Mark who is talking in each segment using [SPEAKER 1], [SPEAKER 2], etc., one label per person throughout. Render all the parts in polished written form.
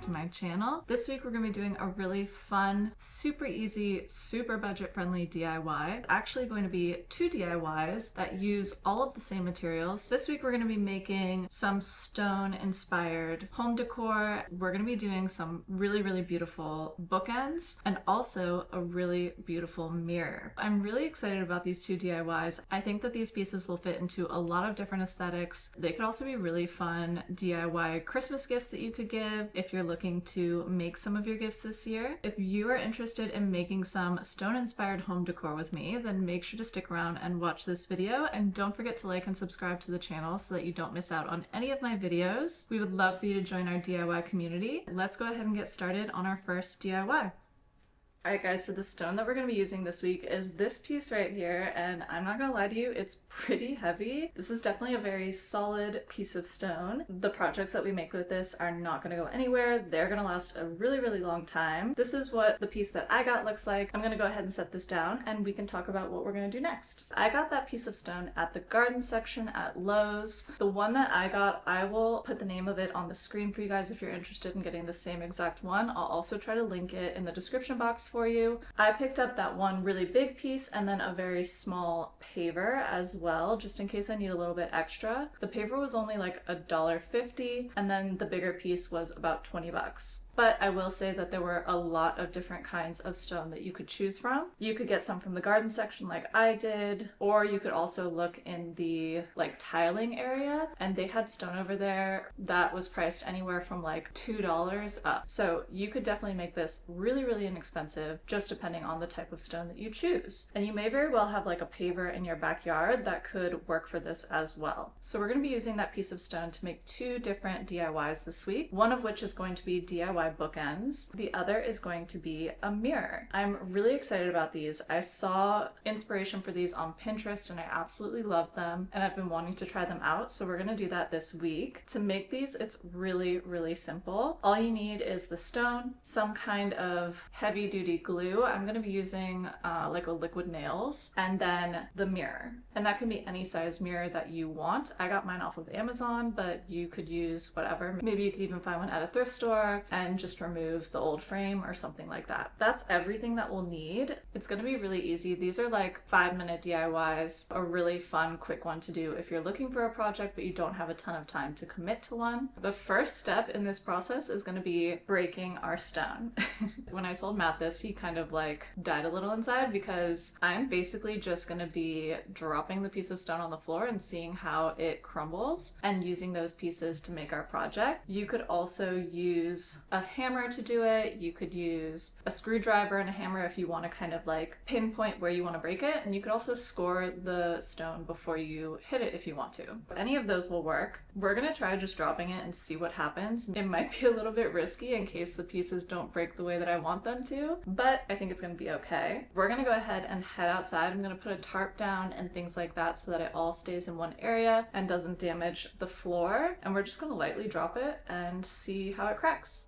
[SPEAKER 1] to my channel. This week we're going to be doing a really fun, super easy, super budget-friendly DIY. It's actually going to be 2 DIYs that use all of the same materials. This week we're going to be making some stone-inspired home decor. We're going to be doing some really beautiful bookends and also a really beautiful mirror. I'm really excited about these 2 DIYs. I think that these pieces will fit into a lot of different aesthetics. They could also be really fun DIY Christmas gifts that you could give if you're looking to make some of your gifts this year. If you are interested in making some stone-inspired home decor with me, then make sure to stick around and watch this video, and don't forget to like and subscribe to the channel so that you don't miss out on any of my videos. We would love for you to join our DIY community. Let's go ahead and get started on our first DIY. Alright guys, so the stone that we're going to be using this week is this piece right here, and I'm not going to lie to you, it's pretty heavy. This is definitely a very solid piece of stone. The projects that we make with this are not going to go anywhere. They're going to last a really long time. This is what the piece that I got looks like. I'm going to go ahead and set this down and we can talk about what we're going to do next. I got that piece of stone at the garden section at Lowe's. The one that I got, I will put the name of it on the screen for you guys if you're interested in getting the same exact one. I'll also try to link it in the description box for you. I picked up that one really big piece and then a very small paver as well, just in case I need a little bit extra. The paver was only like $1.50 and then the bigger piece was about 20 bucks. But I will say that there were a lot of different kinds of stone that you could choose from. You could get some from the garden section like I did, or you could also look in the like tiling area, and they had stone over there that was priced anywhere from like $2 up. So you could definitely make this really inexpensive, just depending on the type of stone that you choose. And you may very well have like a paver in your backyard that could work for this as well. So we're going to be using that piece of stone to make 2 different DIYs this week, one of which is going to be DIY bookends. The other is going to be a mirror. I'm really excited about these. I saw inspiration for these on Pinterest and I absolutely love them, and I've been wanting to try them out, so we're going to do that this week. To make these, it's really simple. All you need is the stone, some kind of heavy duty glue. I'm going to be using like a liquid nails, and then the mirror. And that can be any size mirror that you want. I got mine off of Amazon, but you could use whatever. Maybe you could even find one at a thrift store and just remove the old frame or something like that. That's everything that we'll need. It's going to be really easy. These are like 5-minute DIYs, a really fun, quick one to do if you're looking for a project but you don't have a ton of time to commit to one. The first step in this process is going to be breaking our stone. When I told Matt this, he kind of like died a little inside because I'm basically just going to be dropping the piece of stone on the floor and seeing how it crumbles and using those pieces to make our project. You could also use a hammer to do it. You could use a screwdriver and a hammer if you want to kind of like pinpoint where you want to break it, and you could also score the stone before you hit it if you want to. Any of those will work. We're gonna try just dropping it and see what happens. It might be a little bit risky in case the pieces don't break the way that I want them to, but I think it's gonna be okay. We're gonna go ahead and head outside. I'm gonna put a tarp down and things like that so that it all stays in one area and doesn't damage the floor, and we're just gonna lightly drop it and see how it cracks.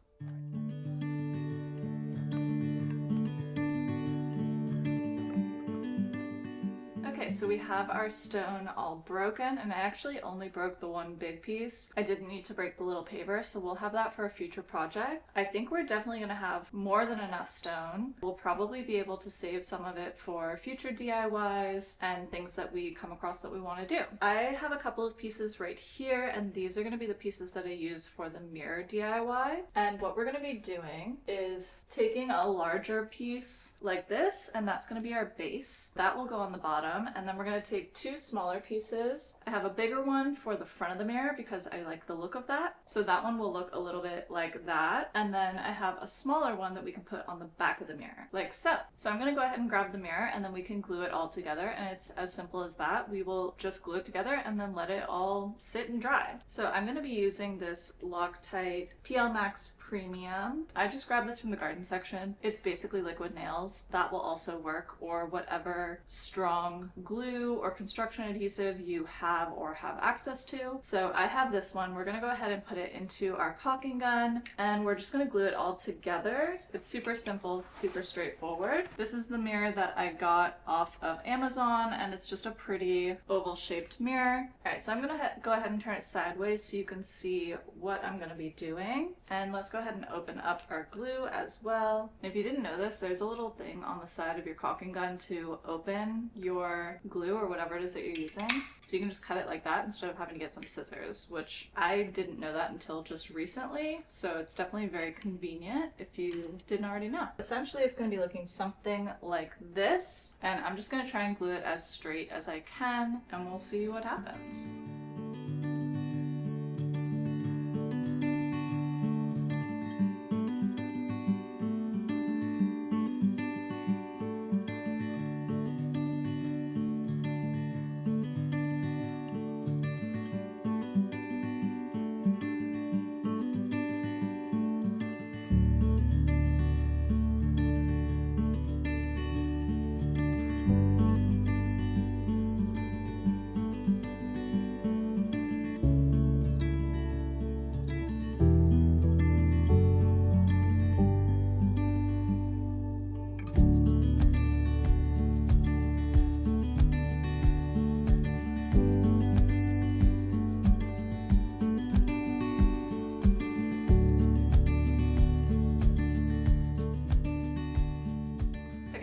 [SPEAKER 1] Okay, so we have our stone all broken, and I actually only broke the one big piece. I didn't need to break the little paver, so we'll have that for a future project. I think we're definitely going to have more than enough stone. We'll probably be able to save some of it for future DIYs and things that we come across that we want to do. I have a couple of pieces right here, and these are going to be the pieces that I use for the mirror DIY. And what we're going to be doing is taking a larger piece like this, and that's going to be our base. That will go on the bottom. And then we're going to take 2 smaller pieces. I have a bigger one for the front of the mirror because I like the look of that. So that one will look a little bit like that. And then I have a smaller one that we can put on the back of the mirror, like so. So I'm going to go ahead and grab the mirror, and then we can glue it all together. And it's as simple as that. We will just glue it together and then let it all sit and dry. So I'm going to be using this Loctite PL Max Premium. I just grabbed this from the garden section. It's basically liquid nails. That will also work, or whatever strong glue glue or construction adhesive you have or have access to. So I have this one. We're gonna go ahead and put it into our caulking gun, and we're just gonna glue it all together. It's super simple, super straightforward. This is the mirror that I got off of Amazon, and it's just a pretty oval shaped mirror. All right, so I'm gonna go ahead and turn it sideways so you can see what I'm gonna be doing. And let's go ahead and open up our glue as well. And if you didn't know this, there's a little thing on the side of your caulking gun to open your glue or whatever it is that you're using. So you can just cut it like that instead of having to get some scissors, which I didn't know that until just recently. So it's definitely very convenient if you didn't already know. Essentially, it's going to be looking something like this. And I'm just going to try and glue it as straight as I can, and we'll see what happens.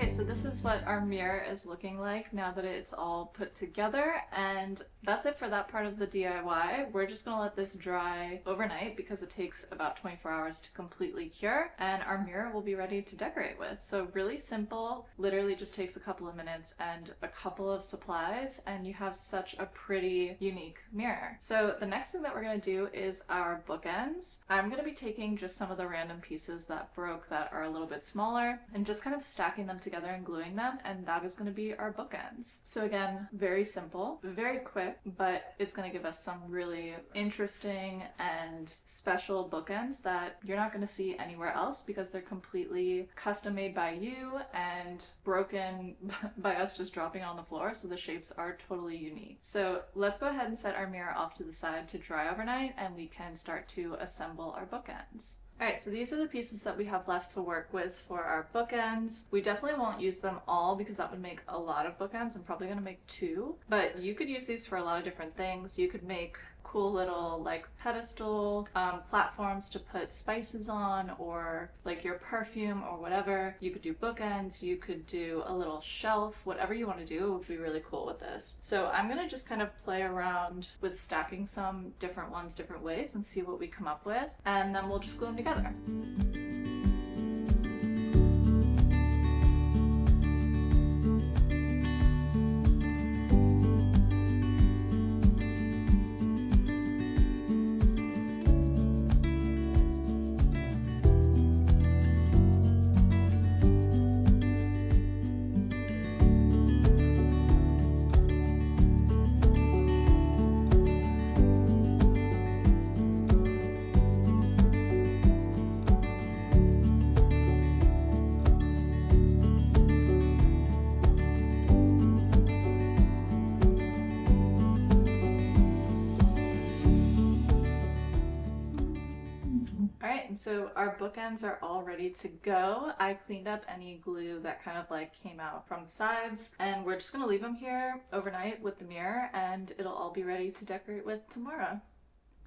[SPEAKER 1] So this is what our mirror is looking like now that it's all put together, and that's it for that part of the DIY. We're just gonna let this dry overnight because it takes about 24 hours to completely cure, and our mirror will be ready to decorate with. So really simple, literally just takes a couple of minutes and a couple of supplies, and you have such a pretty, unique mirror. So the next thing that we're gonna do is our bookends. I'm gonna be taking just some of the random pieces that broke that are a little bit smaller and just kind of stacking them together and gluing them, and that is going to be our bookends. So again, very simple, very quick, but it's going to give us some really interesting and special bookends that you're not going to see anywhere else because they're completely custom made by you and broken by us just dropping it on the floor, so the shapes are totally unique. So let's go ahead and set our mirror off to the side to dry overnight, and we can start to assemble our bookends. Alright, so these are the pieces that we have left to work with for our bookends. We definitely won't use them all because that would make a lot of bookends. I'm probably going to make 2, but you could use these for a lot of different things. You could make cool little like pedestal platforms to put spices on, or like your perfume or whatever. You could do bookends, you could do a little shelf, whatever you want to do would be really cool with this. So I'm gonna just kind of play around with stacking some different ones different ways and see what we come up with, and then we'll just glue them together. So our bookends are all ready to go. I cleaned up any glue that kind of like came out from the sides, and we're just gonna leave them here overnight with the mirror, and it'll all be ready to decorate with tomorrow.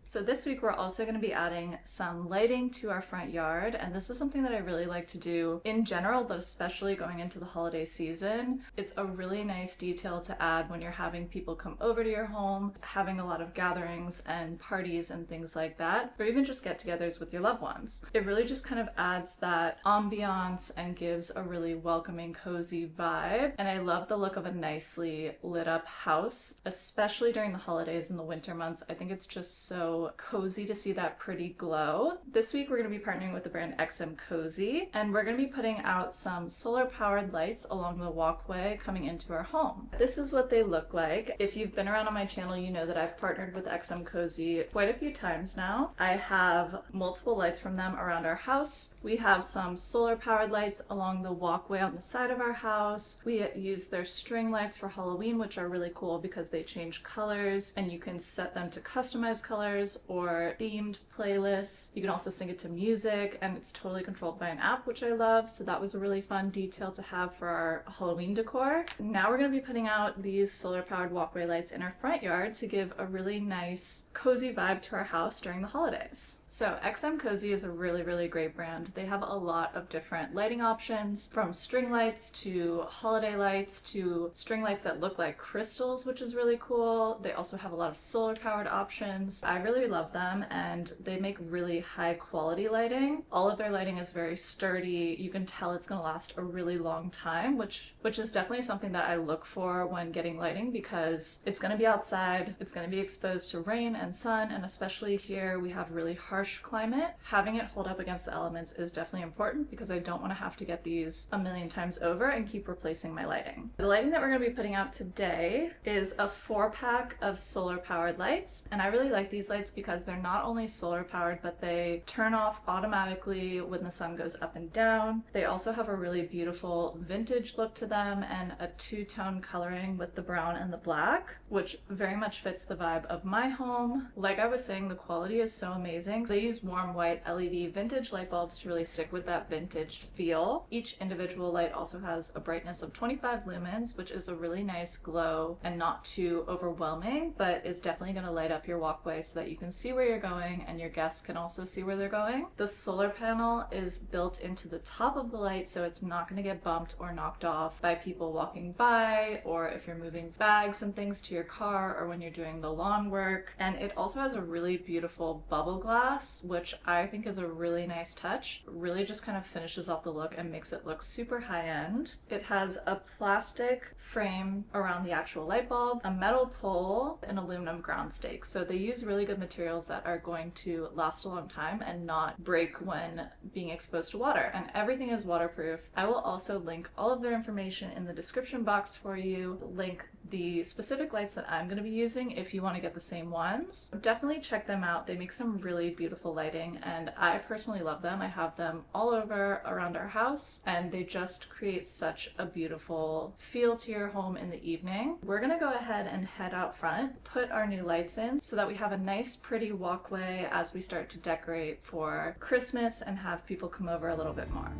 [SPEAKER 1] So this week we're also going to be adding some lighting to our front yard, and this is something that I really like to do in general, but especially going into the holiday season. It's a really nice detail to add when you're having people come over to your home, having a lot of gatherings and parties and things like that, or even just get-togethers with your loved ones. It really just kind of adds that ambiance and gives a really welcoming, cozy vibe, and I love the look of a nicely lit up house, especially during the holidays and the winter months. I think it's just so so cozy to see that pretty glow. This week we're going to be partnering with the brand Cosy, and we're going to be putting out some solar powered lights along the walkway coming into our home. This is what they look like. If you've been around on my channel, you know that I've partnered with Cosy quite a few times now. I have multiple lights from them around our house. We have some solar powered lights along the walkway on the side of our house. We use their string lights for Halloween, which are really cool because they change colors and you can set them to customized colors or themed playlists. You can also sync it to music, and it's totally controlled by an app, which I love. So that was a really fun detail to have for our Halloween decor. Now we're going to be putting out these solar powered walkway lights in our front yard to give a really nice cozy vibe to our house during the holidays. So Cosy is a really great brand. They have a lot of different lighting options, from string lights to holiday lights to string lights that look like crystals, which is really cool. They also have a lot of solar powered options. I really love them, and they make really high quality lighting. All of their lighting is very sturdy. You can tell it's going to last a really long time, which is definitely something that I look for when getting lighting, because it's going to be outside, it's going to be exposed to rain and sun, and especially here we have really harsh climate. Having it hold up against the elements is definitely important, because I don't want to have to get these a million times over and keep replacing my lighting. The lighting that we're going to be putting out today is a 4-pack of solar powered lights, and I really like these lights because they're not only solar powered, but they turn off automatically when the sun goes up and down. They also have a really beautiful vintage look to them and a two-tone coloring with the brown and the black, which very much fits the vibe of my home. Like I was saying, the quality is so amazing. They use warm white LED vintage light bulbs to really stick with that vintage feel. Each individual light also has a brightness of 25 lumens, which is a really nice glow and not too overwhelming, but is definitely going to light up your walkway so that you can see where you're going and your guests can also see where they're going. The solar panel is built into the top of the light, so it's not going to get bumped or knocked off by people walking by, or if you're moving bags and things to your car, or when you're doing the lawn work. And it also has a really beautiful bubble glass, which I think is a really nice touch. It really just kind of finishes off the look and makes it look super high-end. It has a plastic frame around the actual light bulb, a metal pole, and aluminum ground stakes. So they use really good materials that are going to last a long time and not break when being exposed to water. And everything is waterproof. I will also link all of their information in the description box for you, link the specific lights that I'm going to be using if you want to get the same ones. Definitely check them out. They make some really beautiful lighting, and I personally love them. I have them all over around our house, and they just create such a beautiful feel to your home in the evening. We're going to go ahead and head out front, put our new lights in so that we have a nice pretty walkway as we start to decorate for Christmas and have people come over a little bit more.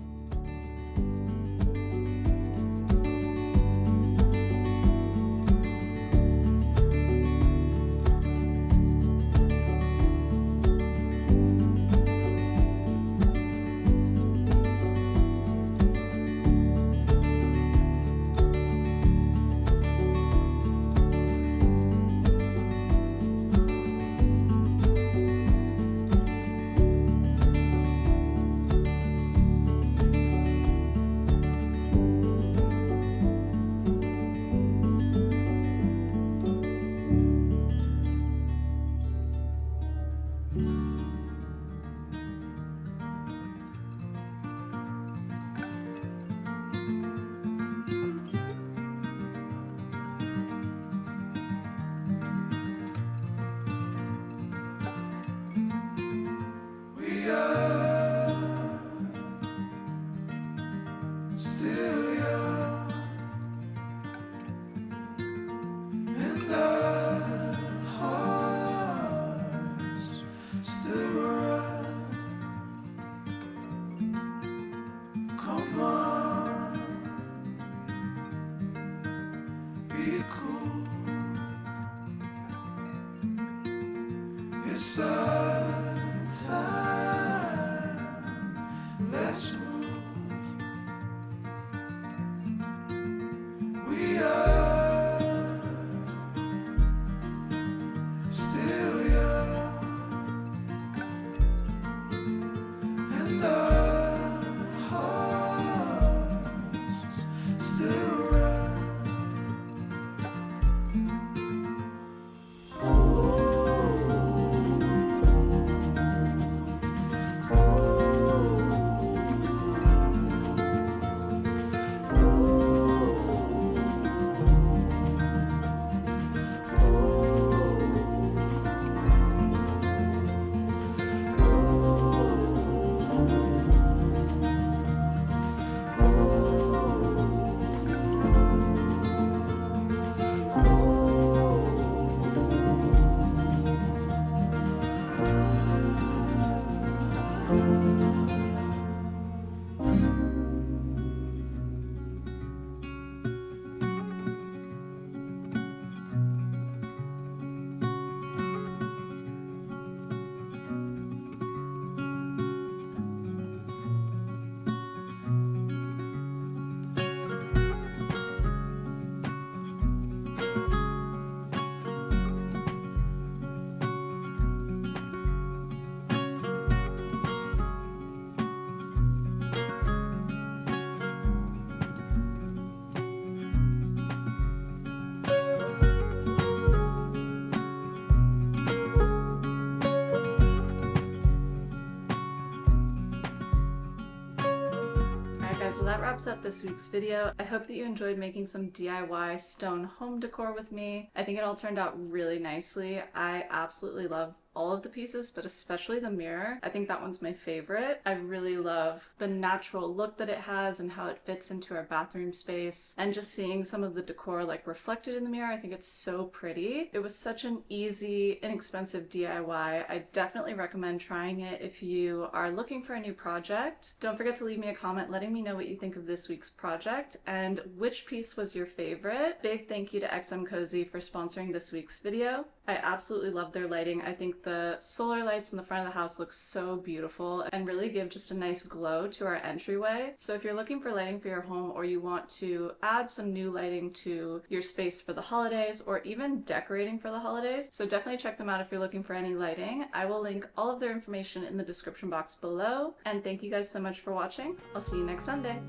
[SPEAKER 1] guys, well that wraps up this week's video. I hope that you enjoyed making some DIY stone home decor with me. I think it all turned out really nicely. I absolutely love all of the pieces, but especially the mirror. I think that one's my favorite. I really love the natural look that it has and how it fits into our bathroom space. And just seeing some of the decor like reflected in the mirror, I think it's so pretty. It was such an easy, inexpensive DIY. I definitely recommend trying it if you are looking for a new project. Don't forget to leave me a comment letting me know what you think of this week's project and which piece was your favorite. Big thank you to XM Cosy for sponsoring this week's video. I absolutely love their lighting. I think the solar lights in the front of the house look so beautiful and really give just a nice glow to our entryway. So if you're looking for lighting for your home, or you want to add some new lighting to your space for the holidays, or even decorating for the holidays, so definitely check them out if you're looking for any lighting. I will link all of their information in the description box below. And thank you guys so much for watching. I'll see you next Sunday.